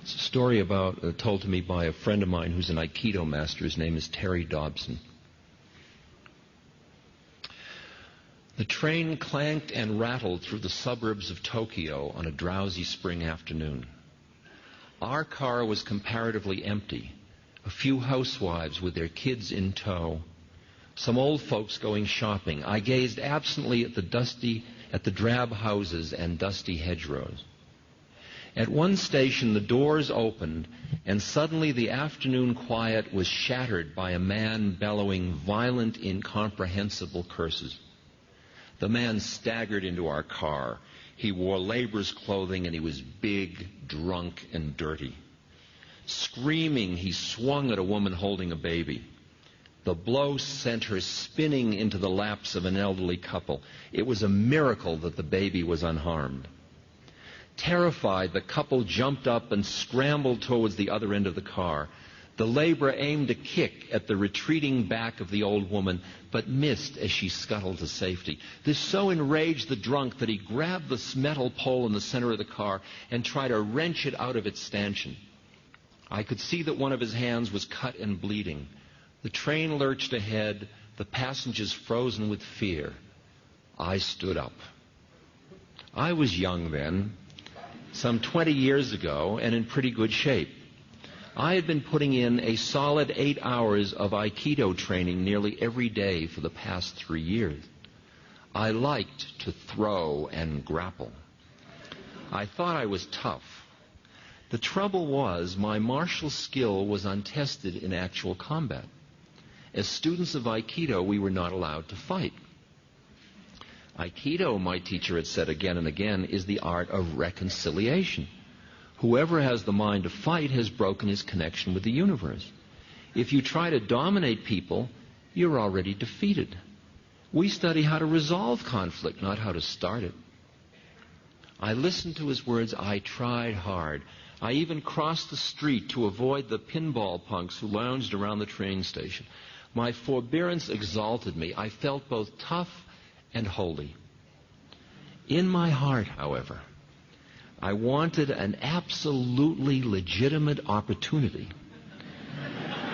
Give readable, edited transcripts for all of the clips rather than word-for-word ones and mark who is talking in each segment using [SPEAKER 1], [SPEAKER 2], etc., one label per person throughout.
[SPEAKER 1] It's a story told to me by a friend of mine who's an Aikido master. His name is Terry Dobson. The train clanked and rattled through the suburbs of Tokyo on a drowsy spring afternoon. Our car was comparatively empty. A few housewives with their kids in tow. Some old folks going shopping. I gazed absently at the drab houses and dusty hedgerows. At one station, the doors opened, and suddenly the afternoon quiet was shattered by a man bellowing violent, incomprehensible curses. The man staggered into our car. He wore laborer's clothing, and he was big, drunk, and dirty. Screaming, he swung at a woman holding a baby. The blow sent her spinning into the laps of an elderly couple. It was a miracle that the baby was unharmed. Terrified, the couple jumped up and scrambled towards the other end of the car. The laborer aimed a kick at the retreating back of the old woman, but missed as she scuttled to safety. This so enraged the drunk that he grabbed the metal pole in the center of the car and tried to wrench it out of its stanchion. I could see that one of his hands was cut and bleeding. The train lurched ahead, the passengers frozen with fear. I stood up. I was young then, some 20 years ago, and in pretty good shape. I had been putting in a solid 8 hours of Aikido training nearly every day for the past 3 years. I liked to throw and grapple. I thought I was tough. The trouble was, my martial skill was untested in actual combat. As students of Aikido, we were not allowed to fight. Aikido, my teacher had said again and again, is the art of reconciliation. Whoever has the mind to fight has broken his connection with the universe. If you try to dominate people, you're already defeated. We study how to resolve conflict, not how to start it. I listened to his words. I tried hard. I even crossed the street to avoid the pinball punks who lounged around the train station. My forbearance exalted me. I felt both tough and holy. In my heart, however, I wanted an absolutely legitimate opportunity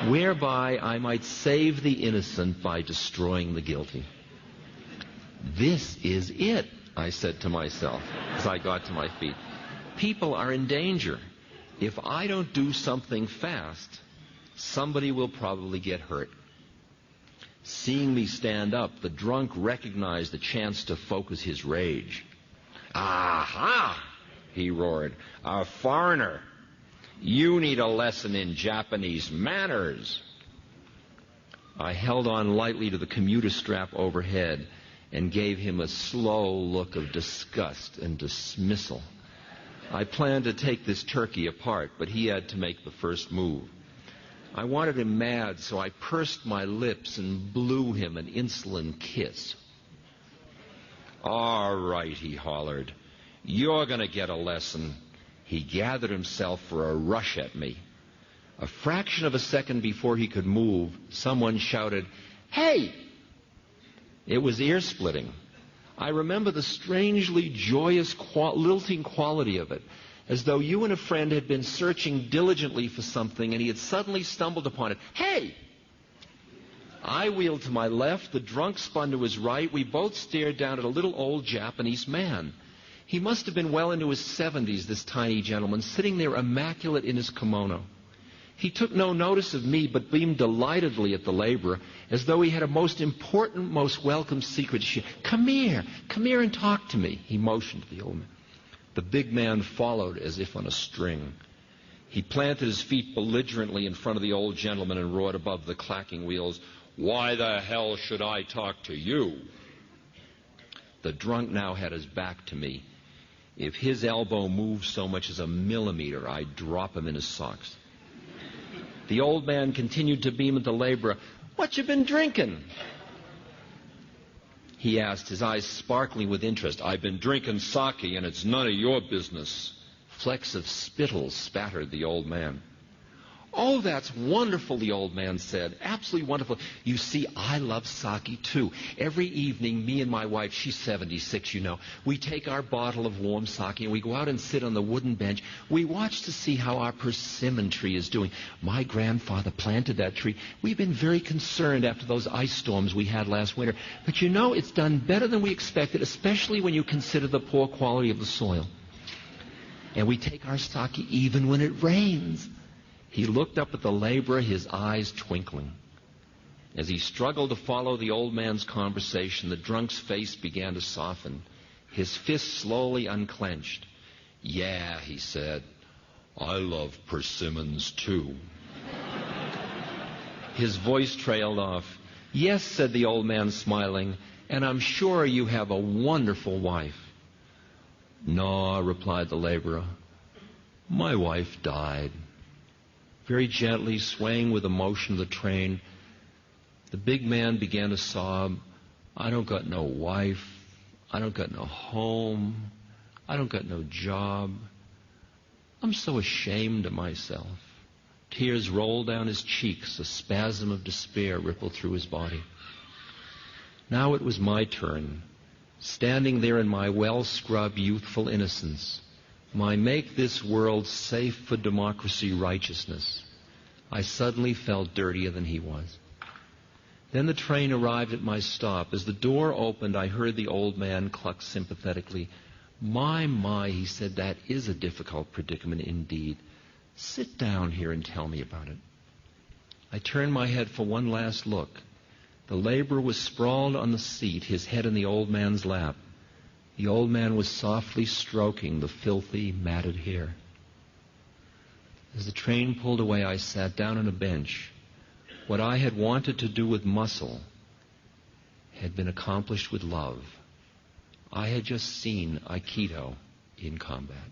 [SPEAKER 1] whereby I might save the innocent by destroying the guilty. This is it, I said to myself as I got to my feet. People are in danger. If I don't do something fast, somebody will probably get hurt. Seeing me stand up, the drunk recognized the chance to focus his rage. Aha! He roared. A foreigner. You need a lesson in Japanese manners. I held on lightly to the commuter strap overhead and gave him a slow look of disgust and dismissal. I planned to take this turkey apart, but he had to make the first move. I wanted him mad, so I pursed my lips and blew him an insolent kiss. All right, he hollered. You're going to get a lesson. He gathered himself for a rush at me. A fraction of a second before he could move, someone shouted, "Hey!" It was ear-splitting. I remember the strangely joyous, lilting quality of it, as though you and a friend had been searching diligently for something and he had suddenly stumbled upon it. Hey! I wheeled to my left, the drunk spun to his right. We both stared down at a little old Japanese man. He must have been well into his 70s, this tiny gentleman, sitting there immaculate in his kimono. He took no notice of me, but beamed delightedly at the laborer, as though he had a most important, most welcome secret. Come here and talk to me, he motioned to the old man. The big man followed as if on a string. He planted his feet belligerently in front of the old gentleman and roared above the clacking wheels, "Why the hell should I talk to you?" The drunk now had his back to me. If his elbow moved so much as a millimeter, I'd drop him in his socks. The old man continued to beam at the laborer. "What you been drinking?" He asked, his eyes sparkling with interest. "I've been drinking sake, and it's none of your business." Flecks of spittle spattered the old man. "Oh, that's wonderful," the old man said. "Absolutely wonderful. You see, I love sake, too. Every evening, me and my wife, she's 76, you know, we take our bottle of warm sake and we go out and sit on the wooden bench. We watch to see how our persimmon tree is doing. My grandfather planted that tree. We've been very concerned after those ice storms we had last winter. But you know, it's done better than we expected, especially when you consider the poor quality of the soil. And we take our sake even when it rains." He looked up at the laborer, his eyes twinkling. As he struggled to follow the old man's conversation, the drunk's face began to soften. His fist slowly unclenched. "Yeah," he said, "I love persimmons too." His voice trailed off. "Yes," said the old man, smiling, "and I'm sure you have a wonderful wife." "No," replied the laborer. "My wife died." Very gently, swaying with the motion of the train, the big man began to sob. "I don't got no wife. I don't got no home. I don't got no job. I'm so ashamed of myself." Tears rolled down his cheeks. A spasm of despair rippled through his body. Now it was my turn, standing there in my well-scrubbed youthful innocence, my make this world safe for democracy righteousness. I suddenly felt dirtier than he was. Then the train arrived at my stop. As the door opened, I heard the old man cluck sympathetically. My, he said, "that is a difficult predicament indeed. Sit down here and tell me about it." I turned my head for one last look. The laborer was sprawled on the seat, his head in the old man's lap. The old man was softly stroking the filthy, matted hair. As the train pulled away, I sat down on a bench. What I had wanted to do with muscle had been accomplished with love. I had just seen Aikido in combat.